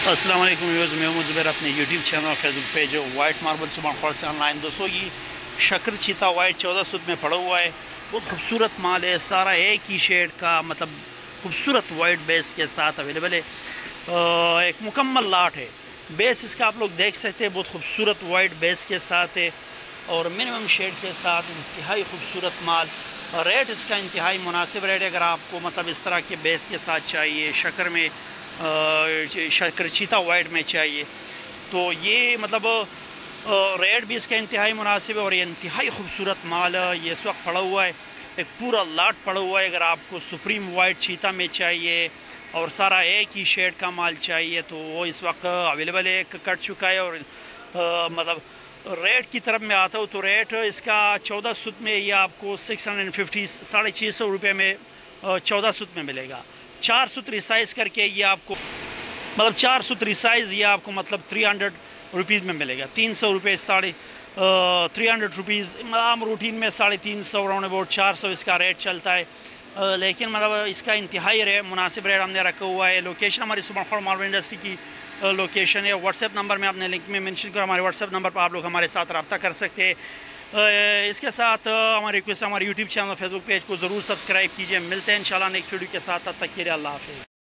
अस्सलाम वालेकुम व्यूअर्स, मैं हूं ज़ुबैर अपने यूट्यूब चैनल और फेसबुक पेज वाइट मार्बल सुबह से ऑनलाइन। दोस्तों, ये शक्कर चीता वाइट 14 सूत में पड़ा हुआ है। बहुत खूबसूरत माल है, सारा एक ही शेड का, मतलब खूबसूरत वाइट बेस के साथ अवेलेबल है। एक मुकम्मल लाट है। बेस इसका आप लोग देख सकते हैं, बहुत खूबसूरत वाइट बेस के साथ है और मिनिमम शेड के साथ इंतहाई खूबसूरत माल। रेट इसका इंतहाई मुनासिब रेट है। अगर आपको मतलब इस तरह के बेस के साथ चाहिए, शक्कर में शक्कर चीता वाइट में चाहिए, तो ये मतलब रेट भी इसका इंतहाई मुनासिब है और ये इंतहाई खूबसूरत माल ये इस वक्त पड़ा हुआ है। एक पूरा लाट पड़ा हुआ है। अगर आपको सुप्रीम वाइट चीता में चाहिए और सारा एक ही शेड का माल चाहिए तो वो इस वक्त अवेलेबल है, कट चुका है। और मतलब रेट की तरफ में आता हूँ तो रेट इसका 14 सूत में ये आपको 650 650 रुपये में 14 सूत में मिलेगा। 4 सूत रिसाइज करके ये आपको मतलब 4 सूत रिसाइज ये आपको मतलब 300 रुपीज़ में मिलेगा। 300 रुपये 300 रुपीज़ आम रूटीन में 350 राउंड अबाउट 400 इसका रेट चलता है। लेकिन मतलब इसका इंतहाई रेट मुनासिब रेट हमने रखा हुआ है। लोकेशन हमारी सुबह मार्बल इंडस्ट्री की लोकेशन है। व्हाट्सएप नंबर में आपने लिंक में मेंशन करा, हमारे व्हाट्सएप नंबर पर आप लोग हमारे साथ रब्ता कर सकते हैं। इसके साथ हमारी रिक्वेस्ट, हमारे यूट्यूब चैनल फेसबुक पेज को ज़रूर सब्सक्राइब कीजिए। मिलते हैं इंशाल्लाह नेक्स्ट वीडियो के साथ, तब तक के लिए अल्लाह हाफ़िज़।